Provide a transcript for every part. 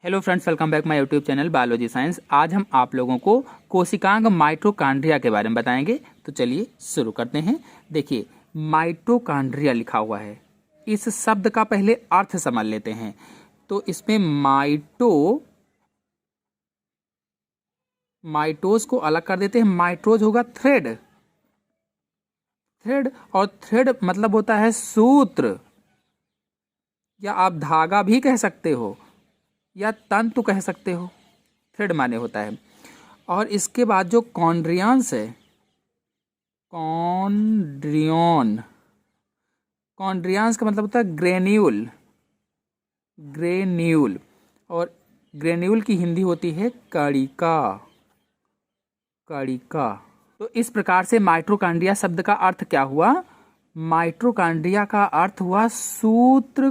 Hello friends, welcome back my YouTube channel biology science. आज हम आप लोगों को कोशिकांग माइटोकॉन्ड्रिया के बारे में बताएंगे। तो चलिए शुरू करते हैं। देखिए, माइटोकॉन्ड्रिया लिखा हुआ है। इस शब्द का पहले अर्थ समझ लेते हैं। तो इसमें माइटोज को अलग कर देते हैं। माइटोज होगा थ्रेड, और थ्रेड मतलब होता है सूत्र, या आप धागा भी कह सकते हो, या तंतु कह सकते हो। थ्रेड माने होता है। और इसके बाद जो कॉन्ड्रियंस है, कॉन्ड्रियंस का मतलब होता है ग्रेन्यूल, और ग्रेन्यूल की हिंदी होती है कणिका। तो इस प्रकार से माइटोकॉन्ड्रिया शब्द का अर्थ क्या हुआ? माइटोकॉन्ड्रिया का अर्थ हुआ सूत्र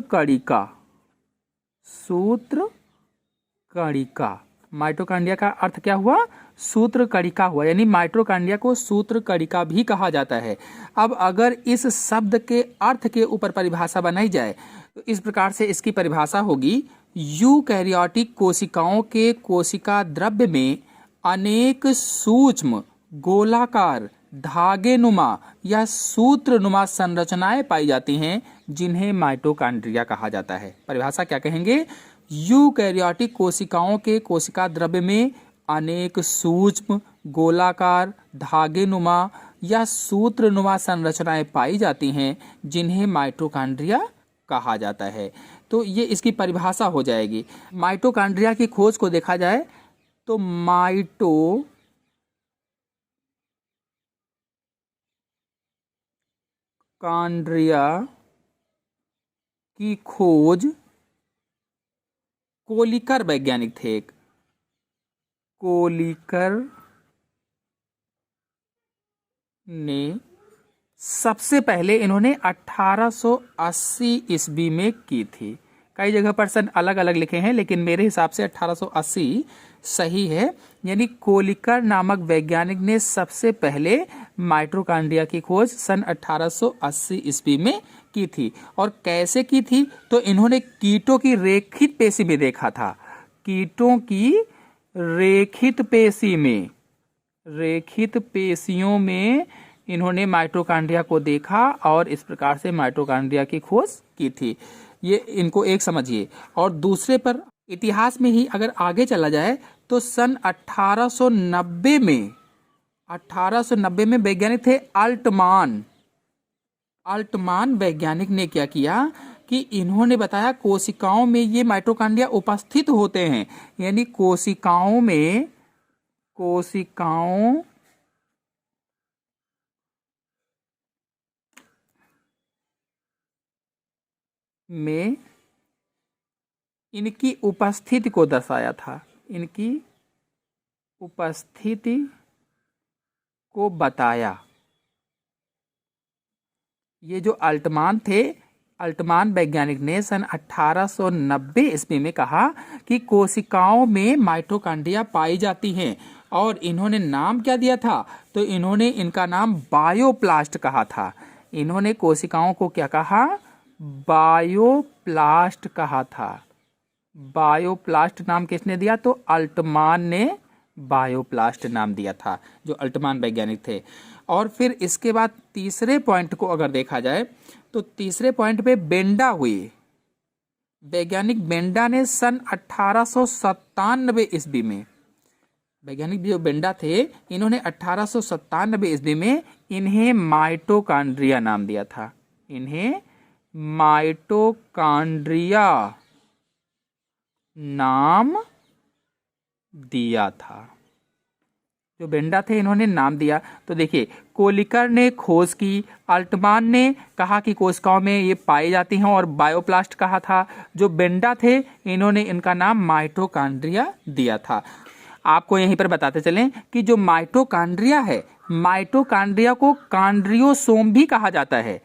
कणिका। माइटोकॉन्ड्रिया का अर्थ क्या हुआ? सूत्र कणिका हुआ, यानी माइटोकॉन्ड्रिया को सूत्र कणिका भी कहा जाता है। अब अगर इस शब्द के अर्थ के ऊपर परिभाषा बनाई जाए तो इस प्रकार से इसकी परिभाषा होगी: यूकैरियोटिक कोशिकाओं के कोशिका द्रव्य में अनेक सूक्ष्म गोलाकार धागेनुमा या सूत्रनुमा संरचनाएं पाई जाती हैं, जिन्हें माइटोकॉन्ड्रिया कहा जाता है। परिभाषा क्या कहेंगे? यूकैरियोटिक कोशिकाओं के कोशिका द्रव्य में अनेक सूक्ष्म गोलाकार धागेनुमा या सूत्रनुमा संरचनाएं पाई जाती हैं, जिन्हें माइटोकॉन्ड्रिया कहा जाता है। तो ये इसकी परिभाषा हो जाएगी। माइटोकॉन्ड्रिया की खोज को देखा जाए तो माइटोकॉन्ड्रिया की खोज कोलिकर वैज्ञानिक थे। कोलिकर ने सबसे पहले इन्होंने 1880 ईस्वी में की थी। कई जगह पर सन अलग अलग लिखे हैं, लेकिन मेरे हिसाब से 1880 सही है। यानी कोलिकर नामक वैज्ञानिक ने सबसे पहले माइटोकॉन्ड्रिया की खोज सन 1880 ईस्वी में की थी। और कैसे की थी? तो इन्होंने कीटों की रेखित पेशी में देखा था। कीटों की रेखित पेशियों में इन्होंने माइटोकॉन्ड्रिया को देखा और इस प्रकार से माइटोकॉन्ड्रिया की खोज की थी। ये इनको एक समझिए। और दूसरे पर इतिहास में ही अगर आगे चला जाए तो सन 1890 में वैज्ञानिक थे अल्टमान वैज्ञानिक ने क्या किया कि इन्होंने बताया कोशिकाओं में ये माइटोकॉन्ड्रिया उपस्थित होते हैं। यानी कोशिकाओं में इनकी उपस्थिति को दर्शाया था, इनकी उपस्थिति को बताया। ये जो अल्टमान थे, अल्टमान वैज्ञानिक ने सन 1890 ईस्वी में कहा कि कोशिकाओं में माइटोकॉन्ड्रिया पाई जाती हैं। और इन्होंने नाम क्या दिया था? तो इन्होंने इनका नाम बायोप्लास्ट कहा था। इन्होंने कोशिकाओं को क्या कहा? बायोप्लास्ट कहा था। बायोप्लास्ट नाम किसने दिया? तो अल्टमान ने बायोप्लास्ट नाम दिया था, जो अल्टमान वैज्ञानिक थे। और फिर इसके बाद तीसरे पॉइंट को अगर देखा जाए तो तीसरे पॉइंट पे बेंडा हुई। वैज्ञानिक बेंडा ने सन 1897 ईस्वी में, वैज्ञानिक जो बेंडा थे, इन्होंने 1897 ईस्वी में इन्हें माइटोकॉन्ड्रिया नाम दिया था। इन्हें माइटोकॉन्ड्रिया नाम दिया था। जो बेंडा थे, इन्होंने नाम दिया। तो देखिए, कोलिकर ने खोज की, अल्टमान ने कहा कि कोशिकाओं में ये पाई जाती हैं और बायोप्लास्ट कहा था। जो बेंडा थे, इन्होंने इनका नाम माइटोकॉन्ड्रिया दिया था। आपको यहीं पर बताते चलें कि जो माइटोकॉन्ड्रिया है, माइटोकॉन्ड्रिया को कॉन्ड्रियोसोम भी कहा जाता है।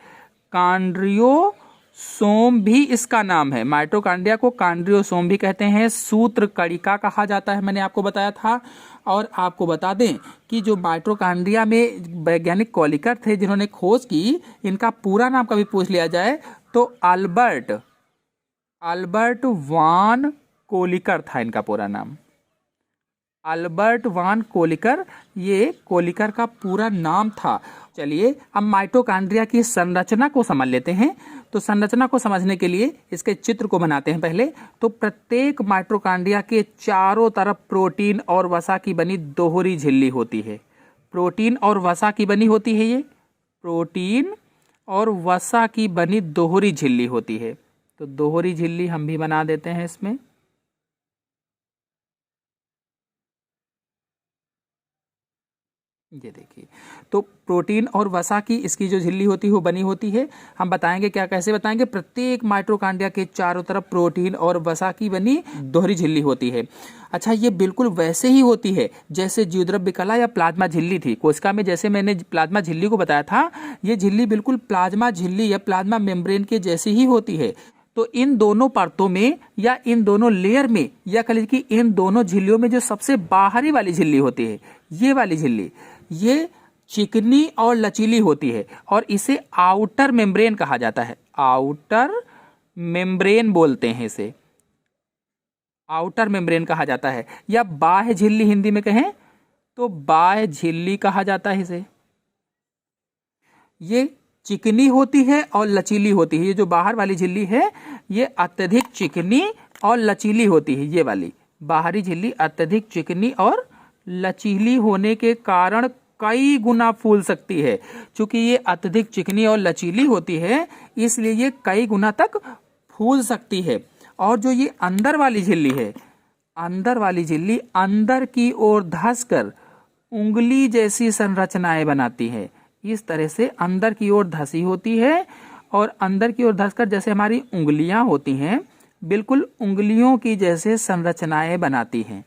कॉन्ड्रियोसोम भी इसका नाम है। माइटोकॉन्ड्रिया को कॉन्ड्रियोसोम भी कहते हैं। सूत्र कणिका कहा जाता है, मैंने आपको बताया था। और आपको बता दें कि जो माइटोकॉन्ड्रिया में वैज्ञानिक कोलिकर थे जिन्होंने खोज की, इनका पूरा नाम कभी पूछ लिया जाए तो अल्बर्ट वान कोलिकर था इनका पूरा नाम, अल्बर्ट वान कोलिकर, ये कोलिकर का पूरा नाम था। चलिए अब माइटोकॉन्ड्रिया की संरचना को समझ लेते हैं। तो संरचना को समझने के लिए इसके चित्र को बनाते हैं पहले। तो प्रत्येक माइटोकॉन्ड्रिया के चारों तरफ प्रोटीन और वसा की बनी दोहरी झिल्ली होती है। प्रोटीन और वसा की बनी होती है, ये प्रोटीन और वसा की बनी दोहरी झिल्ली होती है। तो दोहरी झिल्ली हम भी बना देते हैं इसमें। ये देखिए, तो प्रोटीन और वसा की इसकी जो झिल्ली होती है वो बनी होती है। हम बताएंगे क्या, कैसे बताएंगे। प्रत्येक माइटोकॉन्ड्रिया के चारों तरफ प्रोटीन और वसा की बनी दोहरी झिल्ली होती है। अच्छा, ये बिल्कुल वैसे ही होती है जैसे जीवद्रव्य कला या प्लाज्मा झिल्ली थी। कोशिका में जैसे मैंने प्लाज्मा झिल्ली को बताया था, ये झिल्ली बिल्कुल प्लाज्मा झिल्ली या प्लाज्मा मेम्ब्रेन के जैसी ही होती है। तो इन दोनों परतों में या इन दोनों लेयर में या कह लीजिए कि इन दोनों झिल्लियों में जो सबसे बाहरी वाली झिल्ली होती है, ये वाली झिल्ली, ये चिकनी और लचीली होती है और इसे आउटर मेम्ब्रेन कहा जाता है। आउटर मेम्ब्रेन बोलते हैं इसे, आउटर मेम्ब्रेन कहा जाता है, या बाह्य झिल्ली हिंदी में कहें तो बाह्य झिल्ली कहा जाता है इसे। ये चिकनी होती है और लचीली होती है। ये जो बाहर वाली झिल्ली है ये अत्यधिक चिकनी और लचीली होती है। ये वाली बाहरी झिल्ली अत्यधिक चिकनी और लचीली होने के कारण कई गुना फूल सकती है। क्योंकि ये अत्यधिक चिकनी और लचीली होती है इसलिए ये कई गुना तक फूल सकती है। और जो ये अंदर वाली झिल्ली है, अंदर वाली झिल्ली अंदर की ओर धंसकर उंगली जैसी संरचनाएं बनाती है। इस तरह से अंदर की ओर धसी होती है और अंदर की ओर धंसकर जैसे हमारी उंगलियां होती हैं, बिल्कुल उंगलियों की जैसे संरचनाएं बनाती हैं।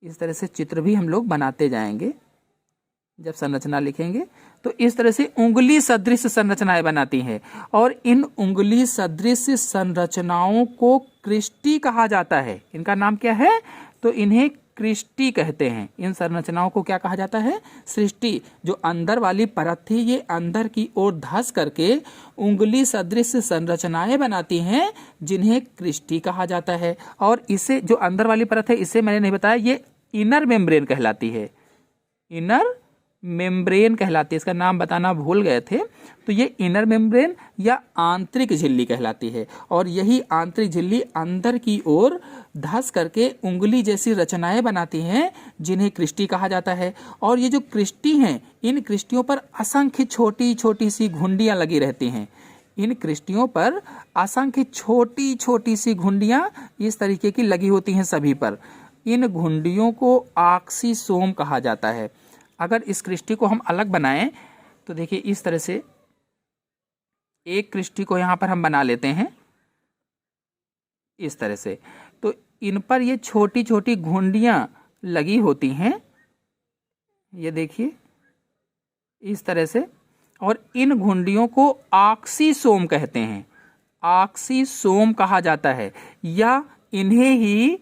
इस तरह से चित्र भी हम लोग बनाते जाएंगे जब संरचना लिखेंगे। तो इस तरह से उंगली सदृश संरचनाएं बनाती हैं और इन उंगली सदृश संरचनाओं को क्रिस्टी कहा जाता है। इनका नाम क्या है? तो इन्हें क्रिस्टी कहते हैं। इन संरचनाओं को क्या कहा जाता है? सृष्टि। जो अंदर वाली परत थी ये अंदर की ओर धंस करके उंगली सदृश संरचनाएं बनाती हैं जिन्हें क्रिस्टी कहा जाता है। और इसे जो अंदर वाली परत है इसे मैंने नहीं बताया, ये इनर मेम्ब्रेन कहलाती है। इनर मेम्ब्रेन कहलाती है, इसका नाम बताना भूल गए थे। तो ये इनर मेम्ब्रेन या आंतरिक झिल्ली कहलाती है और यही आंतरिक झिल्ली अंदर की ओर धंस करके उंगली जैसी रचनाएं बनाती हैं जिन्हें क्रिस्टी कहा जाता है। और ये जो क्रिस्टी हैं, इन क्रिस्टियों पर असंख्य छोटी छोटी सी घुंडियां लगी रहती हैं। इन क्रिस्टियों पर असंख्य छोटी छोटी सी घुंडियां इस तरीके की लगी होती हैं सभी पर। इन घुंडियों को ऑक्सीसोम कहा जाता है। अगर इस क्रिस्टी को हम अलग बनाएं तो देखिए इस तरह से एक क्रिस्टी को यहां पर हम बना लेते हैं इस तरह से। तो इन पर ये छोटी छोटी घुंडियां लगी होती हैं, ये देखिए इस तरह से। और इन घुंडियों को ऑक्सीसोम कहते हैं, ऑक्सीसोम कहा जाता है, या इन्हें ही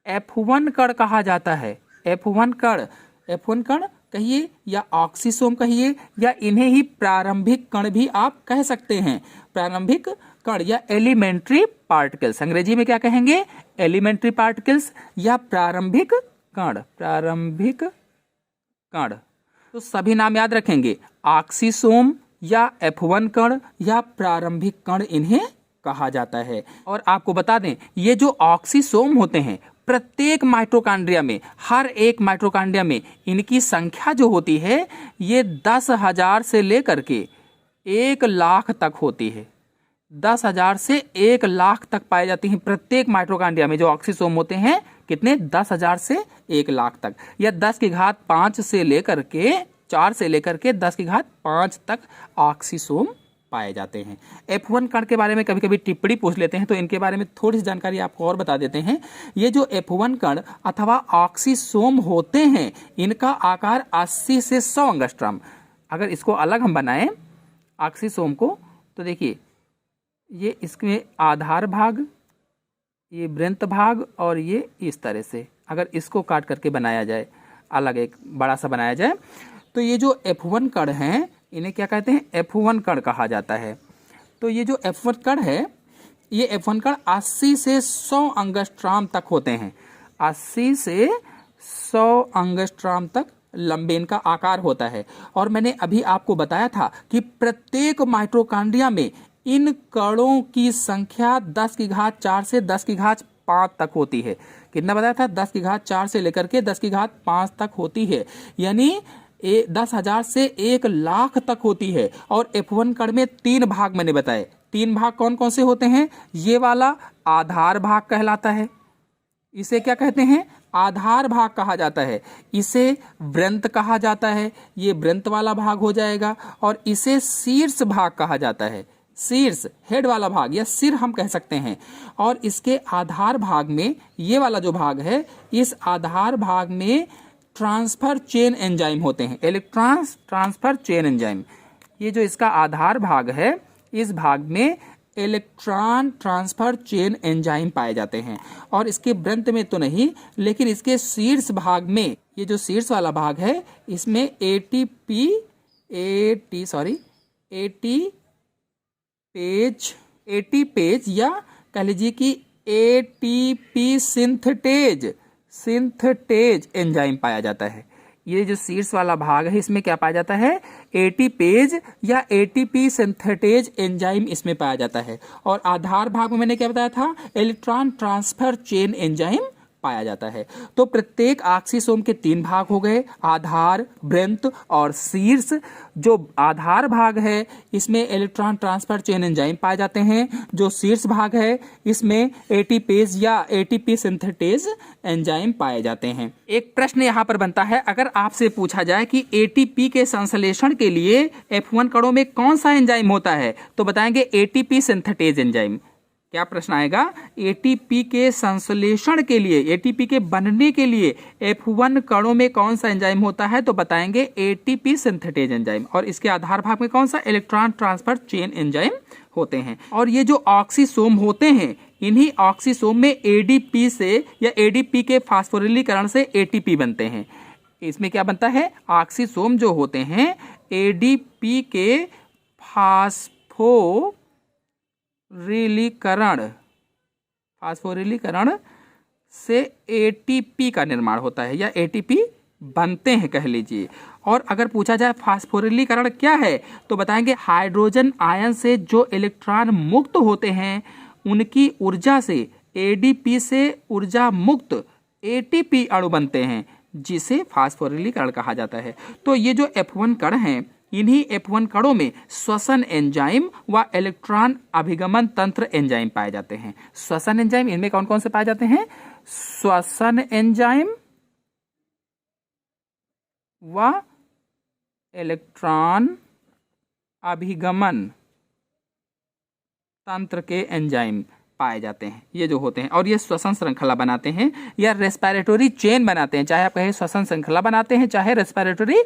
F1 कण कहा जाता है। F1 कण, F1 कण कहिए या ऑक्सीसोम कहिए या इन्हें ही प्रारंभिक कण भी आप कह सकते हैं। प्रारंभिक कण या एलिमेंट्री पार्टिकल्स, अंग्रेजी में क्या कहेंगे? एलिमेंट्री पार्टिकल्स या प्रारंभिक कण, प्रारंभिक कण। तो सभी नाम याद रखेंगे, ऑक्सीसोम या F1 कण या प्रारंभिक कण इन्हें कहा जाता है। और आपको बता दें ये जो ऑक्सीसोम होते हैं प्रत्येक माइटोकॉन्ड्रिया में, हर एक माइटोकॉन्ड्रिया में इनकी संख्या जो होती है ये 10,000 से लेकर के 1 लाख तक होती है। 10,000 से 1 लाख तक पाई जाती हैं प्रत्येक माइटोकॉन्ड्रिया में। जो ऑक्सीसोम होते हैं कितने? 10,000 से 1 लाख तक, या 10 की घात 5 से लेकर के 4 से लेकर के 10 की घात 5 तक ऑक्सीसोम पाए जाते हैं। F1 कण के बारे में कभी कभी टिप्पणी पूछ लेते हैं तो इनके बारे में थोड़ी सी जानकारी आपको और बता देते हैं। ये जो F1 कण अथवा ऑक्सीसोम होते हैं इनका आकार 80 से 100 एंगस्ट्रॉम। अगर इसको अलग हम बनाएं ऑक्सीसोम को तो देखिए ये इसमें आधार भाग, ये वृंत भाग और ये इस तरह से अगर इसको काट करके बनाया जाए, अलग एक बड़ा सा बनाया जाए, तो ये जो F1 कण हैं इन्हें क्या कहते हैं? F1 कण कहा जाता है। तो ये जो F1 कण है ये F1 कण 80 से 100 एंगस्ट्रॉम तक होते हैं। 80 से 100 एंगस्ट्रॉम तक लंबे इनका आकार होता है। और मैंने अभी आपको बताया था कि प्रत्येक माइटोकॉन्ड्रिया में इन कणों की संख्या 10 की घात 4 से 10 की घात 5 तक होती है। कितना बताया था? 10 की घात 4 से लेकर के 10 की घात 5 तक होती है, यानी 10,000 से 1,00,000 तक होती है। और F1 कण में 3 भाग मैंने बताए। 3 भाग कौन कौन से होते हैं? ये वाला आधार भाग कहलाता है, इसे क्या कहते हैं? आधार भाग कहा जाता है। इसे वृंत कहा जाता है, ये वृंत वाला भाग हो जाएगा। और इसे शीर्ष भाग कहा जाता है, शीर्ष हेड वाला भाग या सिर हम कह सकते हैं। और इसके आधार भाग में ये वाला जो भाग है, इस आधार भाग में ट्रांसफर चेन एंजाइम होते हैं, इलेक्ट्रॉन ट्रांसफर चेन एंजाइम। ये जो इसका आधार भाग है, इस भाग में इलेक्ट्रॉन ट्रांसफर चेन एंजाइम पाए जाते हैं। और इसके वृंत में तो नहीं, लेकिन इसके शीर्ष भाग में, ये जो शीर्ष वाला भाग है, इसमें एटी पेज या कह लीजिए कि एटीपी सिंथेटेज एंजाइम पाया जाता है। ये जो शीर्ष वाला भाग है, इसमें क्या पाया जाता है? एटीपेज या एटीपी सिंथेटेज एंजाइम इसमें पाया जाता है। और आधार भाग में मैंने क्या बताया था? इलेक्ट्रॉन ट्रांसफर चेन एंजाइम पाया जाता है। तो प्रत्येक ऑक्सीसोम के 3 भाग हो गए, आधार, वृंत और शीर्ष। जो आधार भाग है, इसमें इलेक्ट्रॉन ट्रांसफर चेन एंजाइम पाए जाते हैं। जो शीर्ष भाग है, इसमें एटीपेज या एटीपी सिंथेटेज एंजाइम पाए जाते हैं। एक प्रश्न यहाँ पर बनता है, अगर आपसे पूछा जाए कि एटीपी के संश्लेषण के लिए F1 कणों में कौन सा एंजाइम होता है, तो बताएंगे एटीपी सिंथेटेज एंजाइम। क्या प्रश्न आएगा? एटीपी के संश्लेषण के लिए, एटीपी के बनने के लिए F1 कणों में कौन सा एंजाइम होता है, तो बताएंगे एटीपी सिंथेटेज एंजाइम। और इसके आधार भाग में कौन सा? इलेक्ट्रॉन ट्रांसफर चेन एंजाइम होते हैं। और ये जो ऑक्सीसोम होते हैं, इन्हीं ऑक्सीसोम में एडीपी से या एडीपी के फास्फोरिलीकरण से एटीपी बनते हैं। इसमें क्या बनता है? ऑक्सीसोम जो होते हैं, एडीपी के फास्फोरिलीकरण से एटीपी का निर्माण होता है या एटीपी बनते हैं कह लीजिए। और अगर पूछा जाए फास्फोरिलीकरण क्या है, तो बताएंगे हाइड्रोजन आयन से जो इलेक्ट्रॉन मुक्त होते हैं, उनकी ऊर्जा से एडीपी से ऊर्जा मुक्त एटीपी अणु बनते हैं, जिसे फास्फोरिलीकरण कहा जाता है। तो ये जो F1 कण हैं, इन्हीं F1 कणों में श्वसन एंजाइम व इलेक्ट्रॉन अभिगमन तंत्र एंजाइम पाए जाते हैं। श्वसन एंजाइम इनमें कौन कौन से पाए जाते हैं? श्वसन एंजाइम व इलेक्ट्रॉन अभिगमन तंत्र के एंजाइम पाए जाते हैं, ये जो होते हैं। और ये श्वसन श्रृंखला बनाते हैं या रेस्पिरेटरी चेन बनाते हैं। चाहे आप कहें श्वसन श्रृंखला बनाते हैं, चाहे रेस्पिरेटरी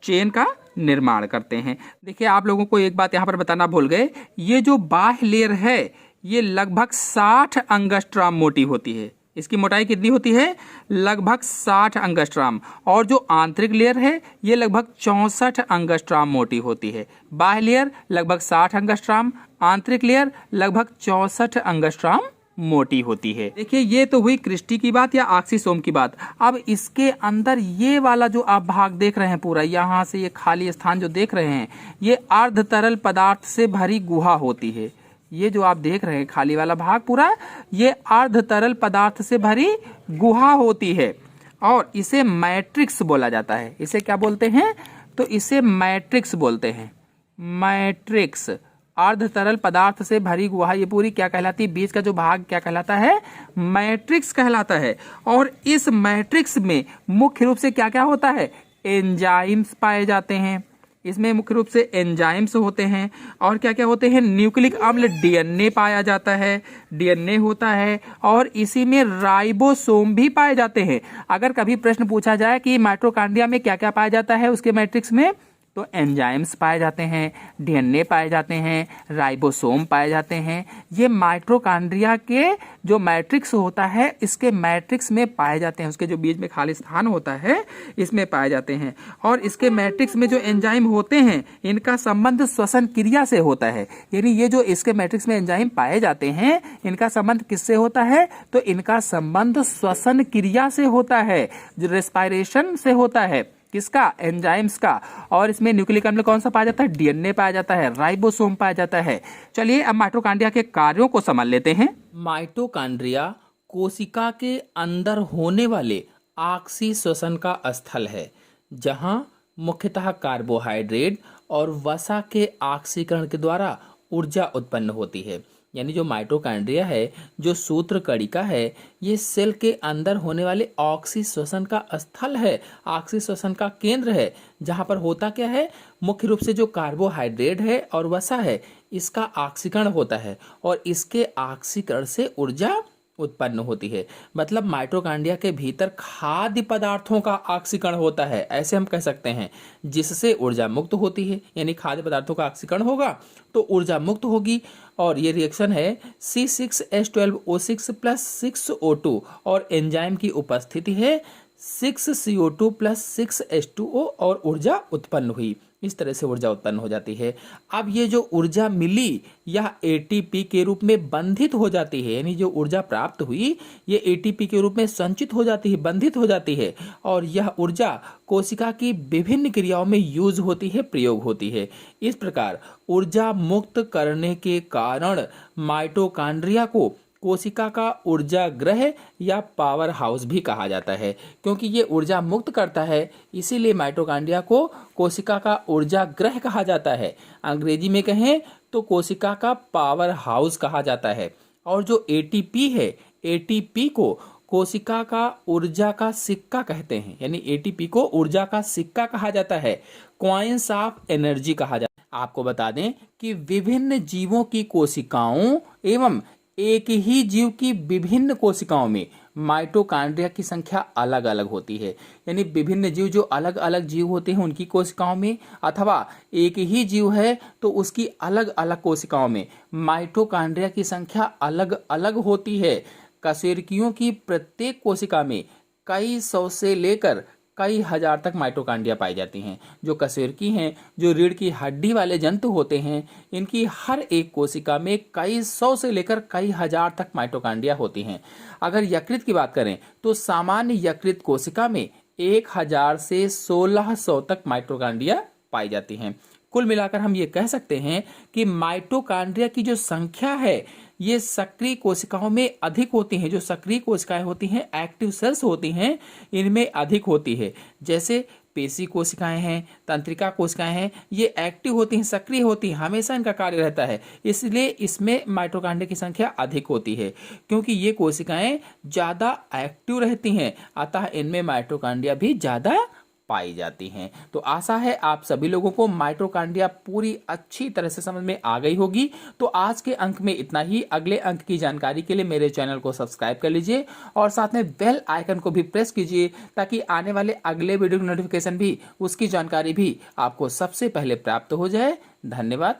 चेन का निर्माण करते हैं। देखिए, आप लोगों को एक बात यहाँ पर बताना भूल गए, ये जो बाह्य लेयर है, ये लगभग 60 एंगस्ट्रॉम मोटी होती है। इसकी मोटाई कितनी होती है? लगभग 60 एंगस्ट्रॉम। और जो आंतरिक लेयर है, ये लगभग 64 एंगस्ट्रॉम मोटी होती है। बाह्य लेयर लगभग 60 एंगस्ट्रॉम, आंतरिक लेयर लगभग 64 एंगस्ट्रॉम मोटी होती है। देखिए, ये तो हुई क्रिस्टी की बात या ऑक्सीसोम की बात। अब इसके अंदर ये वाला जो आप भाग देख रहे हैं, पूरा यहाँ से ये खाली स्थान जो देख रहे हैं, ये अर्ध तरल पदार्थ से भरी गुहा होती है। ये जो आप देख रहे हैं खाली वाला भाग पूरा, ये अर्ध तरल पदार्थ से भरी गुहा होती है। और इसे मैट्रिक्स बोला जाता है। इसे क्या बोलते हैं? तो इसे मैट्रिक्स बोलते हैं। मैट्रिक्स, अर्ध तरल पदार्थ से भरी गुहा, ये पूरी क्या कहलाती है? बीच का जो भाग क्या कहलाता है? मैट्रिक्स कहलाता है। और इस मैट्रिक्स में मुख्य रूप से क्या क्या होता है? एंजाइम्स पाए जाते हैं। इसमें मुख्य रूप से एंजाइम्स होते हैं। और क्या क्या होते हैं? न्यूक्लिक अम्ल डीएनए पाया जाता है, डीएनए होता है। और इसी में राइबोसोम भी पाए जाते हैं। अगर कभी प्रश्न पूछा जाए कि माइटोकॉन्ड्रिया में क्या क्या पाया जाता है उसके मैट्रिक्स में, तो एंजाइम्स पाए जाते हैं, डीएनए पाए जाते हैं, राइबोसोम पाए जाते हैं। ये माइटोकॉन्ड्रिया के जो मैट्रिक्स होता है इसके मैट्रिक्स में पाए जाते हैं, उसके जो बीच में खाली स्थान होता है इसमें पाए जाते हैं। और इसके मैट्रिक्स में जो एंजाइम होते हैं इनका संबंध श्वसन क्रिया से होता है, यानी ये जो इसके मैट्रिक्स में एंजाइम पाए जाते हैं इनका संबंध किससे होता है, तो इनका संबंध श्वसन क्रिया से होता है, जो रेस्पिरेशन से होता है, किसका, एंजाइम्स का। और इसमें न्यूक्लिक अम्ल कौन सा पाया जाता है, डीएनए पाया जाता है, राइबोसोम पाया जाता है। चलिए अब माइटोकॉन्ड्रिया के कार्यों को समझ लेते हैं। माइटोकॉन्ड्रिया कोशिका के अंदर होने वाले ऑक्सी श्वसन का स्थल है, जहां मुख्यतः कार्बोहाइड्रेट और वसा के ऑक्सीकरण के द्वारा ऊर्जा उत्पन्न होती है। यानी जो माइटोकॉन्ड्रिया है, जो सूत्र कणिका है, ये सेल के अंदर होने वाले ऑक्सी श्वसन का स्थल है, ऑक्सी श्वसन का केंद्र है, जहां पर होता क्या है, मुख्य रूप से जो कार्बोहाइड्रेट है और वसा है इसका ऑक्सीकरण होता है और इसके ऑक्सीकरण से ऊर्जा उत्पन्न होती है। मतलब माइटोकॉन्ड्रिया के भीतर खाद्य पदार्थों का ऑक्सीकरण होता है, ऐसे हम कह सकते हैं, जिससे ऊर्जा मुक्त होती है। यानी खाद्य पदार्थों का ऑक्सीकरण होगा तो ऊर्जा मुक्त होगी। और ये रिएक्शन है C6H12O6 प्लस 6O2 और एंजाइम की उपस्थिति है 6CO2 प्लस 6H2O और ऊर्जा उत्पन्न हुई। इस तरह से ऊर्जा उत्पन्न हो जाती है। अब ये जो ऊर्जा मिली यह एटीपी के रूप में बंधित हो जाती है, यानी जो ऊर्जा प्राप्त हुई ये एटीपी के रूप में संचित हो जाती है, बंधित हो जाती है। और यह ऊर्जा कोशिका की विभिन्न क्रियाओं में यूज होती है, प्रयोग होती है। इस प्रकार ऊर्जा मुक्त करने के कारण माइटोकॉन्ड्रिया को कोशिका का ऊर्जा ग्रह या पावर हाउस भी कहा जाता है, क्योंकि ये ऊर्जा मुक्त करता है, इसीलिए माइटोकॉन्ड्रिया को कोशिका का ऊर्जा ग्रह कहा जाता है। अंग्रेजी में कहें तो कोशिका का पावर हाउस कहा जाता है। और जो एटीपी है, एटीपी को कोशिका का ऊर्जा का सिक्का कहते हैं, यानी एटीपी को ऊर्जा का सिक्का कहा जाता है, कॉइन्स ऑफ एनर्जी कहा जाता है। आपको बता दें कि विभिन्न जीवों की कोशिकाओं एवं एक ही जीव की विभिन्न कोशिकाओं में माइटोकॉन्ड्रिया की संख्या अलग अलग होती है। यानी विभिन्न जीव, जो अलग अलग जीव होते हैं उनकी कोशिकाओं में, अथवा एक ही जीव है तो उसकी अलग अलग कोशिकाओं में माइटोकॉन्ड्रिया की संख्या अलग अलग होती है। कशेरुकियों की प्रत्येक कोशिका में कई सौ से लेकर कई हजार तक माइटोकॉन्ड्रिया पाई जाती हैं। जो कशेरुकी हैं, जो रीढ़ की हड्डी वाले जंतु होते हैं, इनकी हर एक कोशिका में कई सौ से लेकर कई हजार तक माइटोकॉन्ड्रिया होती हैं। अगर यकृत की बात करें तो सामान्य यकृत कोशिका में 1000 से 1600 तक माइटोकॉन्ड्रिया पाई जाती हैं। कुल मिलाकर हम ये कह सकते हैं कि माइटोकॉन्ड्रिया की जो संख्या है ये सक्रिय कोशिकाओं में अधिक होती हैं। जो सक्रिय कोशिकाएं होती हैं, एक्टिव सेल्स होती हैं, इनमें अधिक होती है। जैसे पेशी कोशिकाएं हैं, तंत्रिका कोशिकाएं हैं, ये एक्टिव होती हैं, सक्रिय होती हैं, हमेशा इनका कार्य रहता है, इसलिए इसमें माइटोकॉन्ड्रिया की संख्या अधिक होती है। क्योंकि ये कोशिकाएं ज्यादा एक्टिव रहती हैं, अतः इनमें माइटोकॉन्ड्रिया भी ज्यादा पाई जाती हैं। तो आशा है आप सभी लोगों को माइटोकॉन्ड्रिया पूरी अच्छी तरह से समझ में आ गई होगी। तो आज के अंक में इतना ही। अगले अंक की जानकारी के लिए मेरे चैनल को सब्सक्राइब कर लीजिए और साथ में बेल आइकन को भी प्रेस कीजिए, ताकि आने वाले अगले वीडियो की नोटिफिकेशन भी, उसकी जानकारी भी आपको सबसे पहले प्राप्त हो जाए। धन्यवाद।